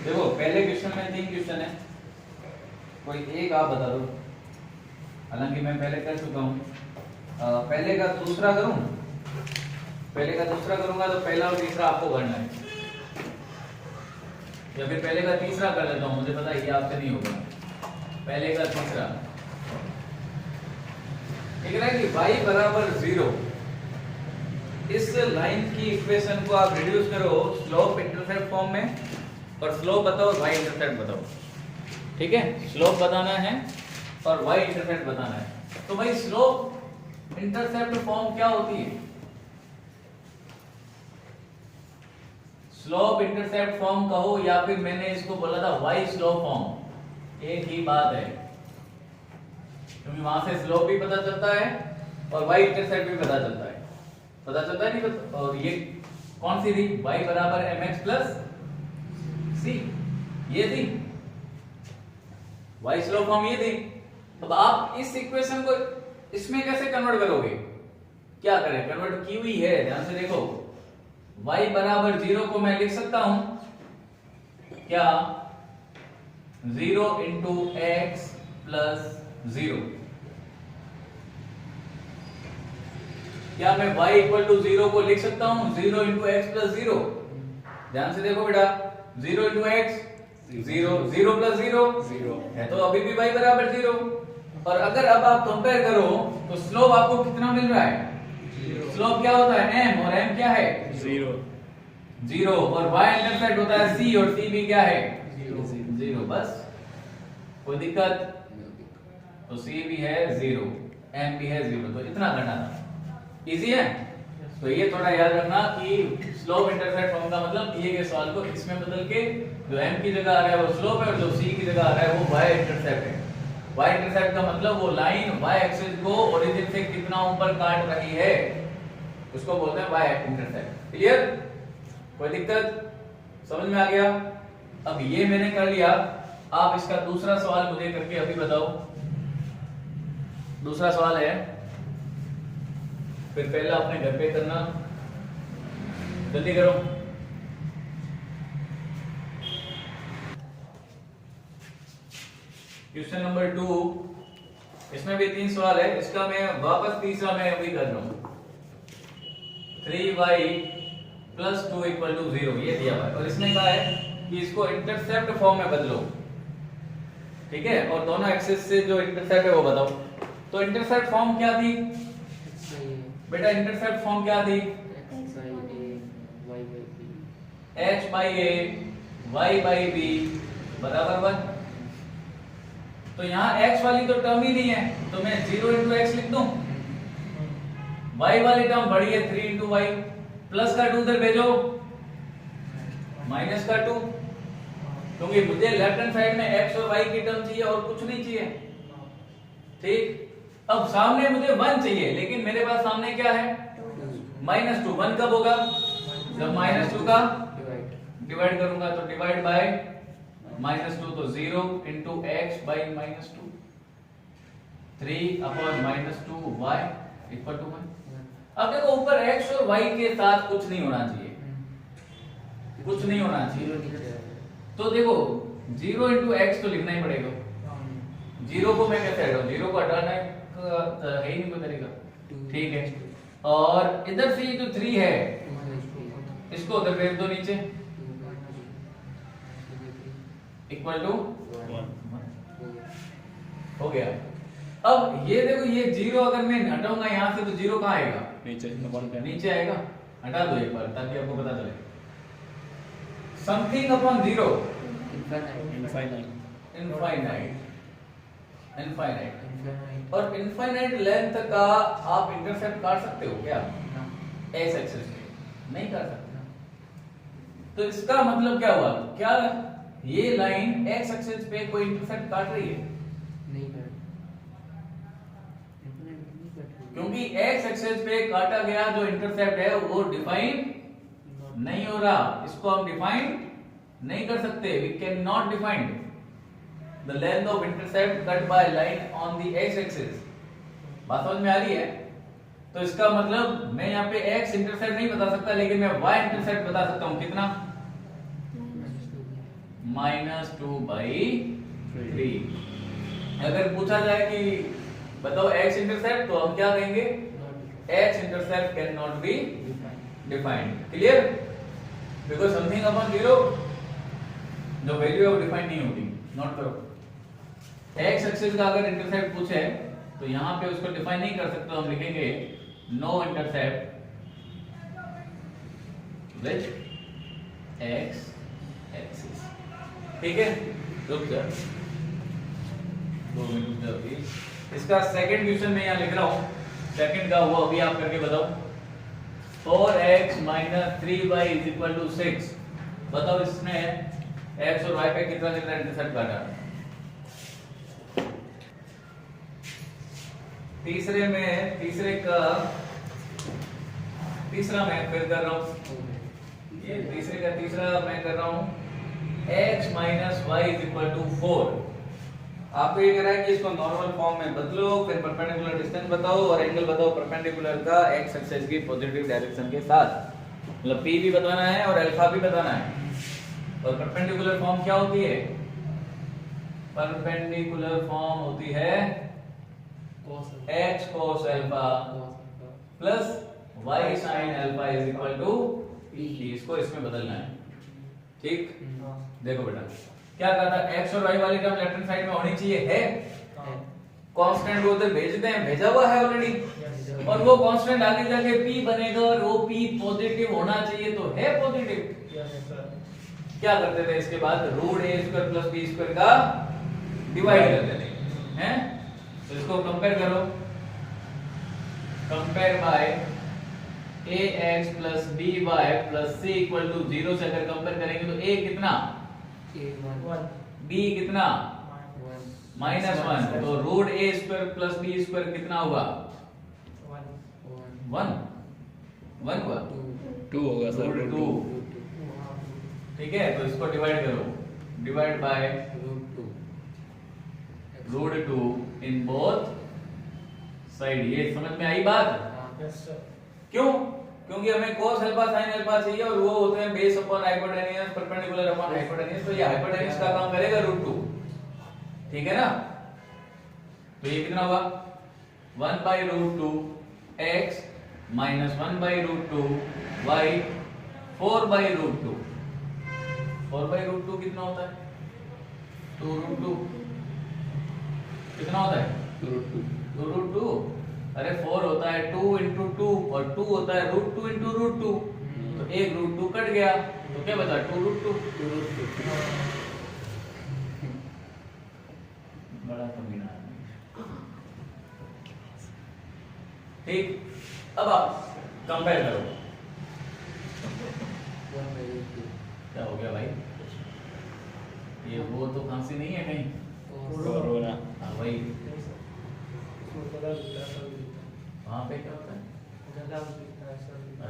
देखो पहले क्वेश्चन में 3 क्वेश्चन है, कोई एक आप बता दो। हालांकि मैं पहले कर चुका हूँ। पहले का दूसरा करूँ, पहले का दूसरा करूंगा तो पहला और तीसरा आपको करना है, या फिर पहले का तीसरा कर लेता हूँ, मुझे पता है ये आपसे नहीं होगा। पहले का तीसरा एक है कि y बराबर 0, इस लाइन की इक्वेशन को आप रिड्यूस करो स्लोप इंटरसेप्ट फॉर्म में, और स्लोप बताओ y इंटरसेप्ट बताओ। ठीक है, स्लोप बताना है और y इंटरसेप्ट बताना है। तो भाई स्लोप इंटरसेप्ट फॉर्म क्या होती है? स्लोप इंटरसेप्ट फॉर्म कहो या फिर मैंने इसको बोला था y स्लोप फॉर्म, एक ही बात है, क्योंकि वहां से स्लोप भी पता चलता है और y इंटरसेप्ट भी पता चलता है। पता चलता है नहीं पता? और ये कौन सी थी? y बराबर mx प्लस c, ये थी y स्लोप फॉर्म, ये थी। अब आप इस इक्वेशन को इसमें कैसे कन्वर्ट करोगे? क्या करें, कन्वर्ट की हुई है, ध्यान से देखो। y बराबर 0 को मैं लिख सकता हूं क्या? 0 इंटू एक्स प्लस 0। क्या मैं y इक्वल टू 0 को लिख सकता हूं 0 इंटू एक्स प्लस 0? ध्यान से देखो बेटा, 0 इंटू एक्स 0, 0 प्लस 0 है, तो अभी भी y बराबर 0। और अगर अब आप कंपेयर करो तो स्लोप आपको कितना मिल रहा है? स्लोप क्या होता है? m, और m क्या है? 0, और y इंटरसेप्ट होता है c, और c भी क्या है? 0। बस, कोई दिक्कत? तो c भी है 0, m भी है 0, तो इतना करना था। इजी है? तो ये थोड़ा याद रखना कि स्लोप इंटरसेप्ट फॉर्म का मतलब दिए गए सवाल को इसमें बदल के जो m की जगह आ रहा है वो स्लोप है, और जो c की जगह आ रहा है वो y इंटरसेप्ट है। y इंटरसेप्ट का मतलब वो लाइन y एक्सिस को ओरिजिन से कितना ऊपर काट रही है, उसको बोलते हैं y इंटरसेप्ट। क्लियर? कोई दिक्कत? समझ में आ गया? अब ये मैंने कर लिया, आप इसका दूसरा सवाल मुझे करके अभी बताओ। दूसरा सवाल है, फिर पहला अपने घर पे करना, जल्दी करो। क्वेश्चन नंबर 2, इसमें भी 3 सवाल है, इसका मैं वापस तीसरा मैं अभी कर रहा हूं। 3y प्लस 2 इक्वल टू 0 ये दिया हुआ है, और इसमें कहा है कि इसको इंटरसेप्ट फॉर्म में बदलो। ठीक है, और दोनों एक्सिस से जो इंटरसेप्ट है वो बताओ। तो इंटरसेप्ट फॉर्म क्या थी बेटा? इंटरसेप्ट फॉर्म क्या थी? h by a y by b बराबर 1। तो यहाँ x वाली तो टर्म ही नहीं है, तो मैं 0 इंटू एक्स लिख दूं। y वाली टर्म बड़ी है 3 इंटू वाई, प्लस का 2 उधर भेजो, माइनस का 2, क्योंकि मुझे लेफ्ट हैंड साइड में x और y की टर्म चाहिए और कुछ नहीं चाहिए। ठीक, अब सामने मुझे 1 चाहिए, लेकिन मेरे पास सामने क्या है? -2। 1 कब होगा? जब -2 का डिवाइड करूंगा, तो डिवाइड बाय -2, तो 0 into x by -2, 3 upon -2y equal to 1। अब देखो ऊपर x और y के साथ कुछ नहीं होना चाहिए, कुछ नहीं होना चाहिए। तो देखो 0 इंटू एक्स तो लिखना ही पड़ेगा। 0 को मैं कैसे हटाऊं? 0 को हटाना है ही नहीं कोई तरीका। ठीक है, और इधर से ये जो 3 है इसको उधर भेज दो नीचे, इक्वल टू 1 हो गया। अब ये देखो, ये 0 अगर मैं हटाऊंगा यहां से तो 0 कहां आएगा? नीचे आएगा। हटा दो एक बार ताकि आपको पता चले। समथिंग अपॉन 0 इनफाइनाइट, और इनफाइनाइट लेंथ का आप इंटरसेप्ट काट सकते हो क्या? एक्स एक्सिस पे नहीं कर सकते। तो इसका मतलब क्या हुआ? क्या ये लाइन एक्स एक्सिस पे कोई इंटरसेप्ट काट रही है? नहीं कर, क्योंकि एक्स एक्सिस पे काटा गया जो इंटरसेप्ट है वो डिफाइन नहीं हो रहा, इसको हम डिफाइन नहीं कर सकते। We can not define the length of intercept cut by line on the x axis। बात समझ में आ रही है? तो इसका मतलब मैं यहाँ पे x इंटरसेप्ट नहीं बता सकता, लेकिन मैं y इंटरसेप्ट बता सकता हूँ। कितना? -2/3। अगर पूछा जाए कि बताओ x इंटरसेप्ट, तो हम क्या कहेंगे? x intercept can not be defined. Clear? Because something upon 0 जो वैल्यू है वो डिफाइन नहीं होती। नोट करो, x एक्सिस का अगर इंटरसेप्ट पूछे तो यहाँ पे उसको डिफाइन नहीं कर सकते, हम लिखेंगे no intercept with x axis. ठीक है, रुक जा 2 मिनट अभी। इसका सेकंड क्वेश्चन मैं यहाँ लिख रहा हूँ, सेकंड का वो अभी आप करके बताओ। 4x - 3y = 6। बताओ इसमें x और y पे कितना कितना इंटरसेप्ट काटा? तीसरा मैं फिर कर रहा हूँ, ये तीसरा मैं कर रहा हूँ x - y = 4। आपको ये कह रहा है कि इसको नॉर्मल फॉर्म में बदलो, फिर परपेंडिकुलर डिस्टेंस बताओ और एंगल बताओ परपेंडिकुलर का x एक्सिस की पॉजिटिव डायरेक्शन के साथ। मतलब p भी बताना है और अल्फा भी बताना है। और परपेंडिकुलर फॉर्म क्या होती है? परपेंडिकुलर फॉर्म होती है x cos alpha plus y sin alpha = p। इसको इसमें बदलना है। ठीक, देखो बेटा क्या कहा था, x और y वाली टर्म लेफ्ट हैंड साइड में होनी चाहिए, है कांस्टेंट को उधर भेजते हैं, भेजा हुआ है ऑलरेडी, और वो कांस्टेंट आगे जाके p बनेगा और वो p पॉजिटिव होना चाहिए, तो है पॉजिटिव। क्या करते थे इसके बाद? √a² + b² का डिवाइड कर देते हैं। तो इसको कंपेयर करो, compare bye ax + by + c = 0 से अगर कंपेयर करेंगे तो a कितना? b कितना? -1। तो √a² + b² कितना होगा? 1 हुआ, 2 होगा सर, 2। ठीक है, तो इसको डिवाइड करो, divide by √2 in both side. ये समझ में आई बात? क्यों? क्योंकि हमें cos अल्फा sin अल्फा चाहिए और वो होते हैं base upon hypotenuse, perpendicular upon hypotenuse. तो ये हाइपोटेन्यूज का काम करेगा √2। ठीक है ना? तो ये कितना होगा? 1/√2 x - 1/√2 y 4/√2। 4/√2 कितना होता है? 2√2। कितना होता है? 2√2। अरे 4 होता है 2 × 2 और 2 होता है √2 × √2। तो एक √2 कट गया, तो क्या बचा? 2√2। बड़ा कमीना है। ठीक, अब आप कंपेयर करो। क्या हो गया भाई? ये वो तो खांसी नहीं है कहीं? कोरोना। हाँ भाई, वहाँ पे क्या होता है? अच्छा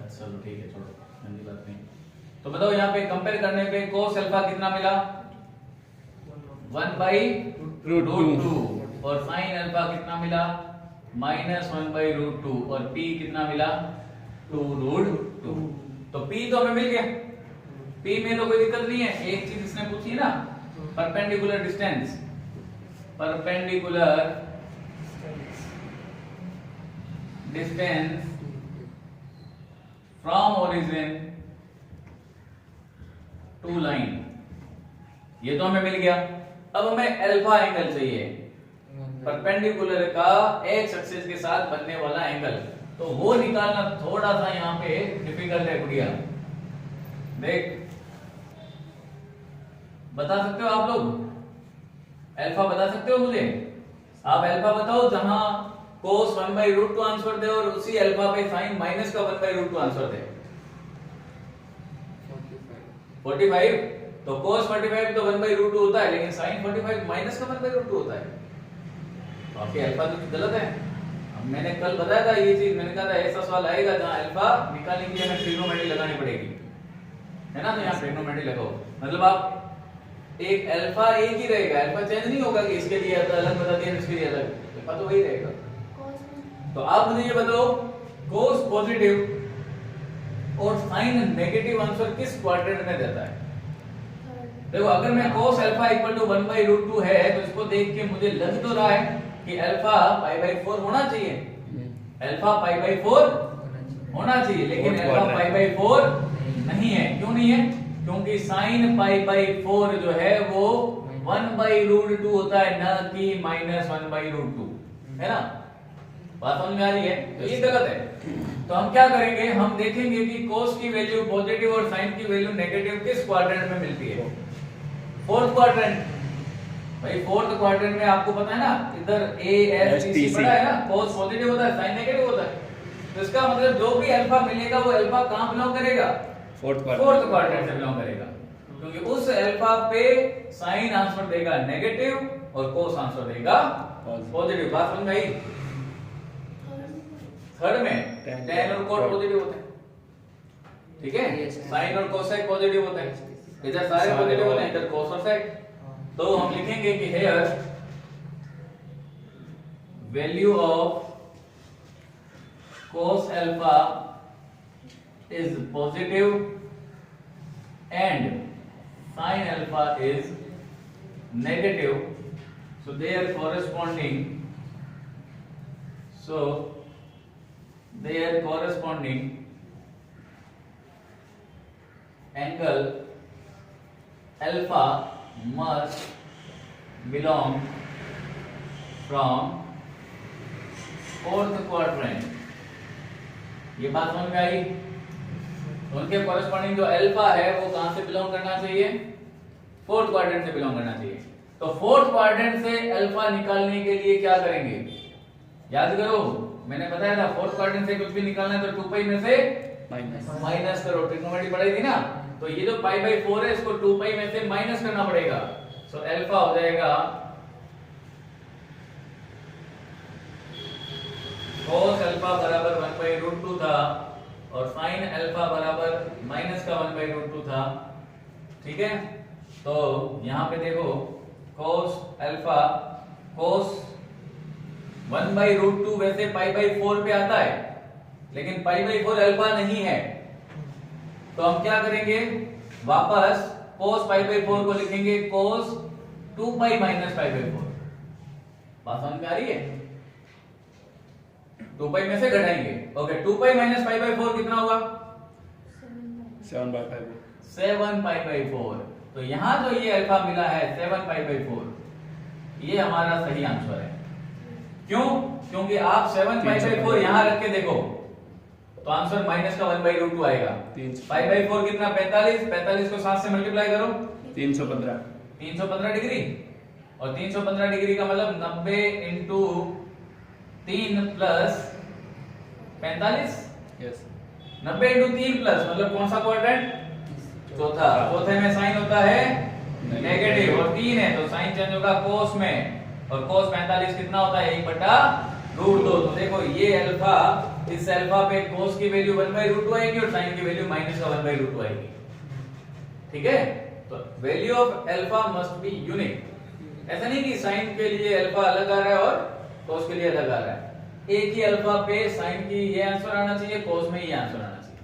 चलो ठीक है, छोड़ो, गंदी बात नहीं। तो बताओ यहाँ पे कंपेयर करने पे cos अल्फा कितना मिला? 1/√2। और sin अल्फा कितना मिला? -1/√2। और p कितना मिला? 2√2। तो p तो हमें मिल गया, p में तो कोई दिक्कत नहीं है। एक चीज इसने पूछी है ना, perpendicular distance. Perpendicular distance from origin to line, ये तो हमें मिल गया। अब हमें अल्फा एंगल चाहिए, परपेंडिकुलर का एक्स एक्सिस के साथ बनने वाला एंगल। तो वो निकालना थोड़ा सा यहाँ पे डिफिकल्ट है गुड़िया। देख, बता सकते हो आप लोग? अल्फा बता सकते हो मुझे? आप अल्फा बताओ जहां cos 1/√2 आंसर दे और उसी अल्फा पे sin माइनस का 1/√2 आंसर दे। 45। तो cos 45 तो 1/√2 होता है, लेकिन sin 45 माइनस का 1/√2 होता है। तो आपके अल्फा तो गलत है। अब मैंने कल बताया था ये चीज, मैंने कहा था ऐसा सवाल आएगा जहां अल्फा निकालने के लिए हमें ट्रिग्नोमेट्री लगानी पड़ेगी, है ना? तो यहाँ ट्रिग्नोमेट्री लगाओ, मतलब आप एक अल्फा एक ही रहेगा, अल्फा चेंज नहीं होगा कि इसके लिए अलग बता दिया इसके लिए अलग, अल्फा तो वही रहेगा। तो आप मुझे ये बताओ कोस पॉजिटिव और साइन नेगेटिव आंसर किस क्वाड्रेंट में देता है? देखो अगर मैं cos अल्फा इक्वल टू 1/√2 है तो इसको देख के मुझे लग तो रहा है कि अल्फा π/4 होना चाहिए, अल्फा π/4 होना चाहिए, लेकिन अल्फा π/4 नहीं है। क्यों नहीं है? क्योंकि sin π/4 जो है वो 1/√2 होता है, न कि -1/√2, है ना? बात समझ में आ रही है? तो ये गलत है। तो हम क्या करेंगे, हम देखेंगे कि cos की वैल्यू पॉजिटिव और sin की वैल्यू नेगेटिव किस क्वाड्रेंट में मिलती है? Fourth quadrant. भाई फोर्थ क्वाड्रेंट में आपको पता है ना, इधर A S T C बड़ा है ना, cos पॉजिटिव होता है, sin नेगेटिव होता है। तो इसका मतलब जो भी अल्फा मिलेगा वो अल्फा कहां बिलोंग करेगा? फोर्थ क्वाड्रेंट से बिलोंग करेगा, क्योंकि उस अल्फा पे sin आंसर देगा नेगेटिव और cos आंसर देगा पॉजिटिव। बात समझ में आई? थर्ड में tan और cot पॉजिटिव होते हैं, ठीक है? sin और cosec पॉजिटिव होते हैं, इधर सारे पॉजिटिव होते हैं, इधर cos और sec। तो हम लिखेंगे कि here value of cos alpha is positive and sin alpha is negative, so their corresponding angle alpha must belong from fourth quadrant। ये बात समझ में आई? तो उनके कॉरेस्पॉन्डिंग जो अल्फा है वो कहां से बिलोंग करना चाहिए? फोर्थ क्वाड्रेंट से बिलोंग करना चाहिए। तो फोर्थ क्वाड्रेंट से अल्फा निकालने के लिए क्या करेंगे? याद करो, मैंने बताया था फोर्थ क्वाड्रेंट से कुछ भी निकालना है तो 2π में से माइनस करो। ट्रिग्नोमेट्री पढ़ी थी ना, तो ये जो π/4 है इसको 2π में से माइनस करना पड़ेगा। सो अल्फा हो जाएगा cos अल्फा बराबर 1/√2 था और sin अल्फा बराबर माइनस का 1/√2 था, ठीक है? तो यहां पे देखो cos अल्फा cos 1/√2 वैसे π/4 पे आता है, लेकिन π/4 अल्फा नहीं है। तो हम क्या करेंगे, वापस cos π/4 को लिखेंगे cos 2π माइनस π/4। बात समझ में आ रही है? 2π में से घटाएंगे। ओके, 2π माइनस π/4 कितना होगा? 7π/4। तो यहां जो ये अल्फा मिला है 7π/4, ये हमारा सही आंसर है। क्यों? क्योंकि आप 7π/4 यहां रख के देखो तो आंसर माइनस का 1/√2 आएगा। π/4 कितना? 45। 45 को 7 से मल्टीप्लाई करो, 315 डिग्री। और 315 डिग्री का मतलब 90 इंटू 3 प्लस 45। 90 इंटू 3 प्लस मतलब कौन सा क्वाड्रेंट? चौथा। चौथे में साइन होता है नेगेटिव और 3 है तो साइन चेंज होगा cos में, और cos 45 कितना होता है? 1/√2। तो देखो ये अल्फा, इस अल्फा पे cos की वैल्यू 1/√2 आएगी और sin की वैल्यू माइनस का 1/√2 आएगी, ठीक है? तो value of alpha must be unique. ऐसा नहीं कि sin के लिए अल्फा अलग आ रहा है और cos के लिए अलग आ रहा है। एक ही अल्फा पे sin की ये आंसर आना चाहिए, cos में ये आंसर आना चाहिए,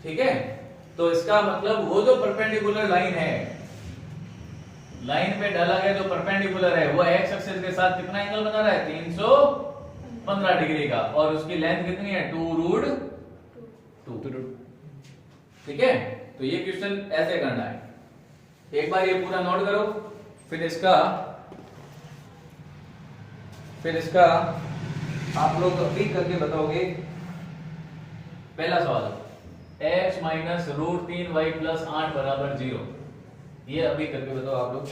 ठीक है? तो इसका मतलब वो जो परपेंडिकुलर लाइन है, लाइन पे डाला गया जो परपेंडिकुलर है वो x एक्सिस के साथ कितना एंगल बना रहा है? 315 डिग्री का, और उसकी लेंथ कितनी है? 2√2, ठीक है? तो ये क्वेश्चन ऐसे करना है। एक बार ये पूरा नोट करो, फिर इसका आप लोग अभी करके बताओगे। पहला सवाल, x - √3y + 8 = 0। ये अभी करके बताओ आप लोग।